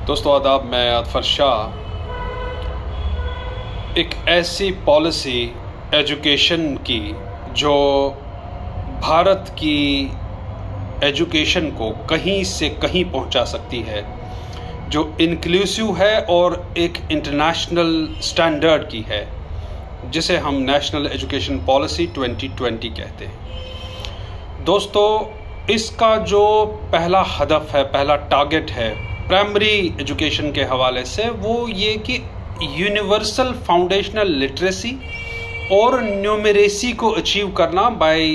दोस्तों आदाब, मैं अतफर शाह। एक ऐसी पॉलिसी एजुकेशन की जो भारत की एजुकेशन को कहीं से कहीं पहुंचा सकती है, जो इंक्लूसिव है और एक इंटरनेशनल स्टैंडर्ड की है, जिसे हम नेशनल एजुकेशन पॉलिसी 2020 कहते हैं। दोस्तों, इसका जो पहला हदफ है, पहला टारगेट है प्राइमरी एजुकेशन के हवाले से, वो ये कि यूनिवर्सल फाउंडेशनल लिटरेसी और न्यूमरेसी को अचीव करना बाय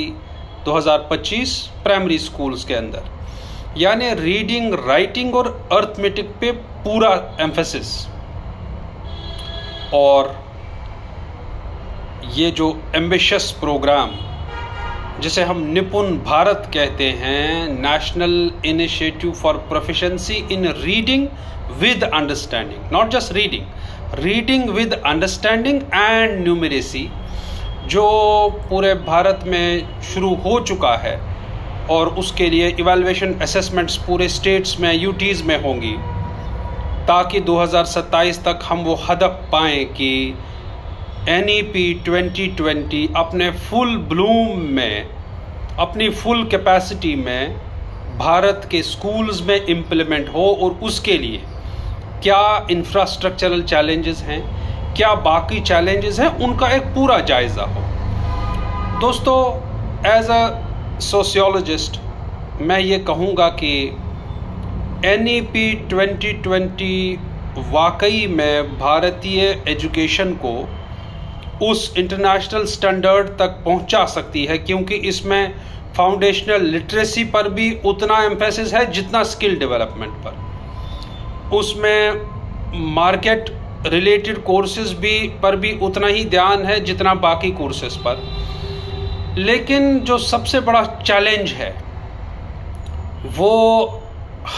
2025 प्राइमरी स्कूल्स के अंदर, यानी रीडिंग, राइटिंग और अर्थमेटिक पे पूरा एम्फेसिस। और ये जो एम्बिशियस प्रोग्राम जिसे हम निपुण भारत कहते हैं, national initiative for proficiency in reading with understanding, not just reading with understanding and numeracy, जो पूरे भारत में शुरू हो चुका है और उसके लिए इवैल्यूएशन असेसमेंट्स पूरे स्टेट्स में, यूटीज़ में होंगी, ताकि 2027 तक हम वो हदफ पाएँ कि NEP 2020 अपने फुल ब्लूम में, अपनी फुल कैपेसिटी में भारत के स्कूल्स में इम्प्लीमेंट हो, और उसके लिए क्या इंफ्रास्ट्रक्चरल चैलेंजेस हैं, क्या बाकी चैलेंजेस हैं, उनका एक पूरा जायज़ा हो। दोस्तों, एज अ सोशियोलॉजिस्ट मैं ये कहूँगा कि NEP 2020 वाकई में भारतीय एजुकेशन को उस इंटरनेशनल स्टैंडर्ड तक पहुंचा सकती है, क्योंकि इसमें फाउंडेशनल लिटरेसी पर भी उतना एम्फेसिस है जितना स्किल डेवलपमेंट पर। उसमें मार्केट रिलेटेड कोर्सेज पर भी उतना ही ध्यान है जितना बाकी कोर्सेज पर। लेकिन जो सबसे बड़ा चैलेंज है वो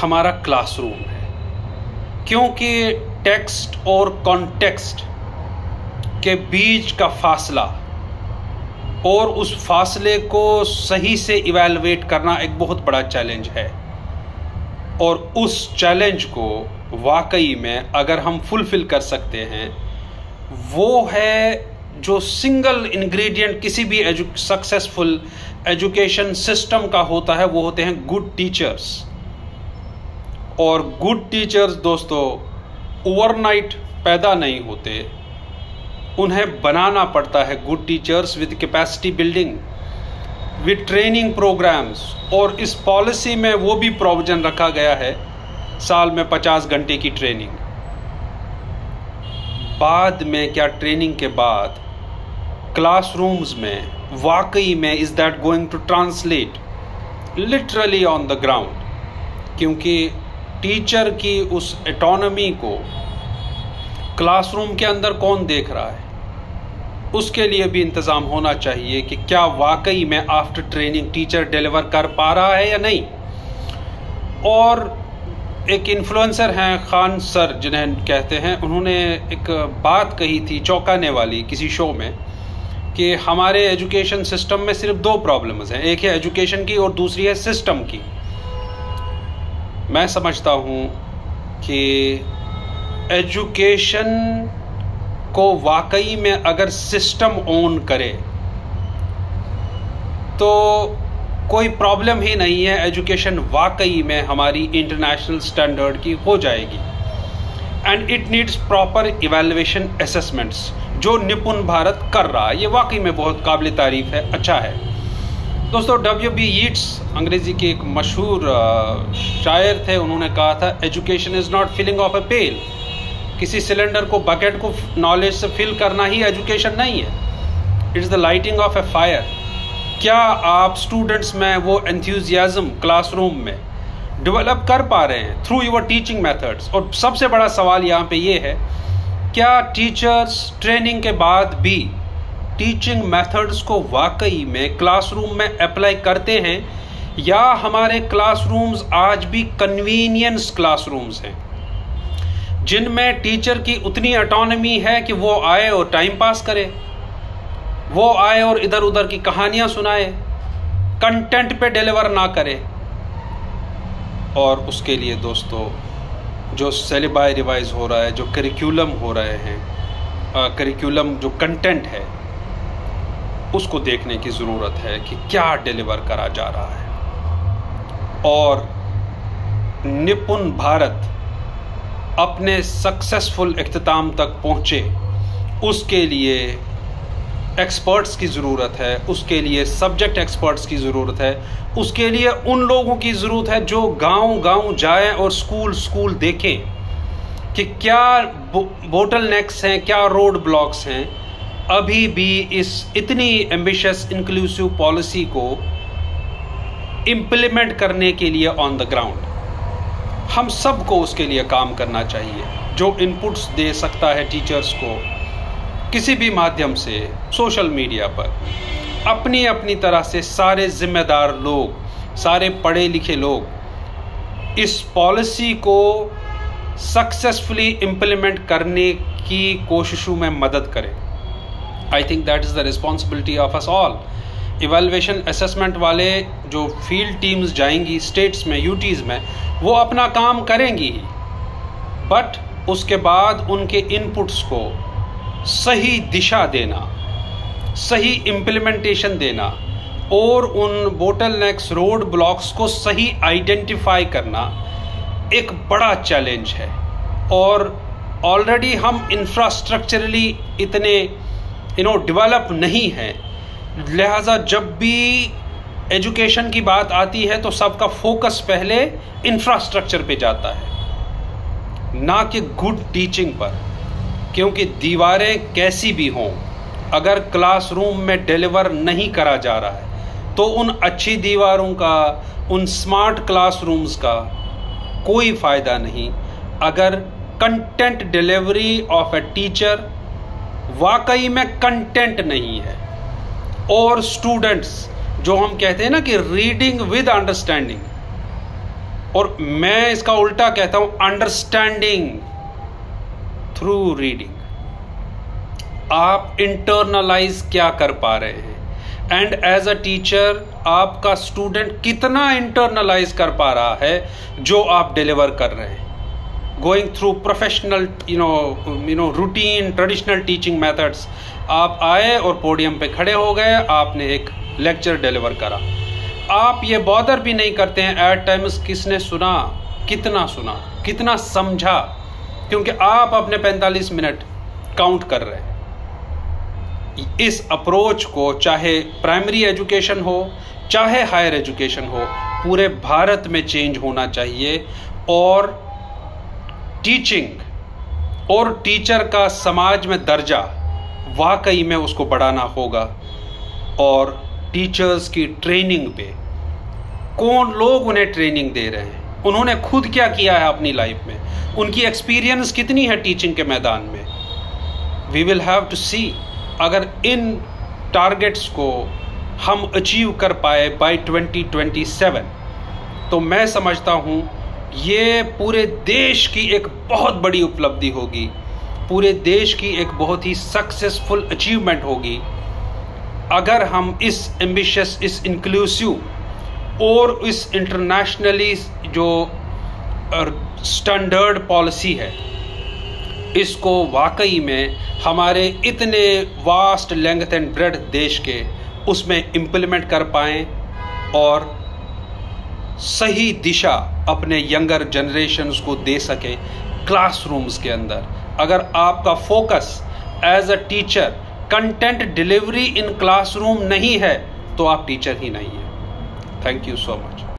हमारा क्लासरूम है, क्योंकि टेक्स्ट और कॉन्टेक्स्ट के बीच का फासला और उस फासले को सही से इवैल्यूएट करना एक बहुत बड़ा चैलेंज है। और उस चैलेंज को वाकई में अगर हम फुलफिल कर सकते हैं, वो है जो सिंगल इंग्रेडिएंट किसी भी सक्सेसफुल एजुकेशन सिस्टम का होता है, वो होते हैं गुड टीचर्स। और गुड टीचर्स दोस्तों ओवरनाइट पैदा नहीं होते, उन्हें बनाना पड़ता है। Good teachers with capacity building, with training programmes. और इस पॉलिसी में वो भी प्रोविजन रखा गया है, साल में 50 घंटे की ट्रेनिंग। बाद में क्या, ट्रेनिंग के बाद क्लासरूम्स में वाकई में is that going to translate literally on the ground? क्योंकि टीचर की उस ऑटोनॉमी को क्लासरूम के अंदर कौन देख रहा है, उसके लिए भी इंतज़ाम होना चाहिए कि क्या वाकई में आफ्टर ट्रेनिंग टीचर डिलीवर कर पा रहा है या नहीं। और एक इन्फ्लुएंसर हैं खान सर जिन्हें कहते हैं, उन्होंने एक बात कही थी चौंकाने वाली किसी शो में, कि हमारे एजुकेशन सिस्टम में सिर्फ 2 प्रॉब्लम्स हैं, एक है एजुकेशन की और दूसरी है सिस्टम की। मैं समझता हूँ कि एजुकेशन को वाकई में अगर सिस्टम ओन करे तो कोई प्रॉब्लम ही नहीं है, एजुकेशन वाकई में हमारी इंटरनेशनल स्टैंडर्ड की हो जाएगी। And it needs proper evaluation assessments, जो निपुण भारत कर रहा है, ये वाकई में बहुत काबिल तारीफ है, अच्छा है। दोस्तों, W.B. यीट्स अंग्रेजी के एक मशहूर शायर थे, उन्होंने कहा था, education is not filling of a pail. किसी सिलेंडर को, बकेट को नॉलेज से फिल करना ही एजुकेशन नहीं है, it's the lighting of A fire. क्या आप स्टूडेंट्स में वो एंथुजियाज्म क्लासरूम में डेवलप कर पा रहे हैं थ्रू योर टीचिंग मेथड्स? और सबसे बड़ा सवाल यहाँ पे ये है, क्या टीचर्स ट्रेनिंग के बाद भी टीचिंग मेथड्स को वाकई में क्लासरूम में अप्लाई करते हैं, या हमारे क्लासरूम्स आज भी कन्वीनियंस क्लासरूम्स हैं, जिनमें टीचर की उतनी ऑटोनॉमी है कि वो आए और टाइम पास करे, वो आए और इधर उधर की कहानियां सुनाए, कंटेंट पे डिलीवर ना करे। और उसके लिए दोस्तों जो सिलेबस रिवाइज हो रहा है, जो करिकुलम हो रहे हैं, करिकुलम जो कंटेंट है, उसको देखने की ज़रूरत है कि क्या डिलीवर करा जा रहा है। और निपुण भारत अपने सक्सेसफुल इख्तिताम तक पहुँचे, उसके लिए एक्सपर्ट्स की ज़रूरत है, उसके लिए सब्जेक्ट एक्सपर्ट्स की ज़रूरत है, उसके लिए उन लोगों की ज़रूरत है जो गांव-गांव जाएं और स्कूल देखें कि क्या बोटल नेक्स हैं, क्या रोड ब्लॉक्स हैं अभी भी इस इतनी एम्बिशियस इंक्लूसिव पॉलिसी को इम्प्लीमेंट करने के लिए ऑन द ग्राउंड। हम सबको उसके लिए काम करना चाहिए। जो इनपुट्स दे सकता है टीचर्स को किसी भी माध्यम से, सोशल मीडिया पर, अपनी अपनी तरह से सारे जिम्मेदार लोग, सारे पढ़े लिखे लोग इस पॉलिसी को सक्सेसफुली इम्प्लीमेंट करने की कोशिशों में मदद करें। I think that is the responsibility of us all. Evaluation assessment वाले जो फील्ड टीम्स जाएंगी स्टेट्स में, यूटीज़ में, वो अपना काम करेंगी, बट उसके बाद उनके इनपुट्स को सही दिशा देना, सही इम्प्लीमेंटेशन देना और उन बोटलनेक्स, रोड ब्लॉक्स को सही आइडेंटिफाई करना एक बड़ा चैलेंज है। और ऑलरेडी हम इंफ्रास्ट्रक्चरली इतने डेवलप नहीं हैं, लिहाजा जब भी एजुकेशन की बात आती है तो सबका फोकस पहले इंफ्रास्ट्रक्चर पे जाता है, ना कि गुड टीचिंग पर। क्योंकि दीवारें कैसी भी हों, अगर क्लासरूम में डिलीवर नहीं करा जा रहा है तो उन अच्छी दीवारों का, उन स्मार्ट क्लासरूम्स का कोई फ़ायदा नहीं अगर content delivery of a teacher वाकई में कंटेंट नहीं है। और स्टूडेंट्स, जो हम कहते हैं ना कि रीडिंग विद अंडरस्टैंडिंग, और मैं इसका उल्टा कहता हूं अंडरस्टैंडिंग थ्रू रीडिंग। आप इंटरनलाइज क्या कर पा रहे हैं, एंड एज अ टीचर आपका स्टूडेंट कितना इंटरनलाइज कर पा रहा है जो आप डिलीवर कर रहे हैं। Going through professional routine traditional teaching methods, आप आए और पोडियम पे खड़े हो गए, आपने एक लेक्चर डिलीवर करा, आप ये बॉदर भी नहीं करते हैं एट टाइम्स किसने सुना, कितना समझा, क्योंकि आप अपने 45 मिनट काउंट कर रहे हैं। इस अप्रोच को चाहे प्राइमरी एजुकेशन हो चाहे हायर एजुकेशन हो, पूरे भारत में चेंज होना चाहिए। और टीचिंग और टीचर का समाज में दर्जा वाकई में उसको बढ़ाना होगा। और टीचर्स की ट्रेनिंग पे कौन लोग उन्हें ट्रेनिंग दे रहे हैं, उन्होंने खुद क्या किया है अपनी लाइफ में, उनकी एक्सपीरियंस कितनी है टीचिंग के मैदान में। वी विल हैव टू सी अगर इन टारगेट्स को हम अचीव कर पाए बाय 2027 तो मैं समझता हूँ ये पूरे देश की एक बहुत बड़ी उपलब्धि होगी, पूरे देश की एक बहुत ही सक्सेसफुल अचीवमेंट होगी अगर हम इस एम्बिशियस, इस इंक्लूसिव और इस इंटरनेशनली जो स्टैंडर्ड पॉलिसी है इसको वाकई में हमारे इतने वास्ट लेंथ एंड ब्रेड देश के उसमें इम्प्लीमेंट कर पाएँ और सही दिशा अपने यंगर जनरेशन्स को दे सकें क्लासरूम्स के अंदर। अगर आपका focus as a teacher content delivery in classroom नहीं है तो आप टीचर ही नहीं है। Thank you so much.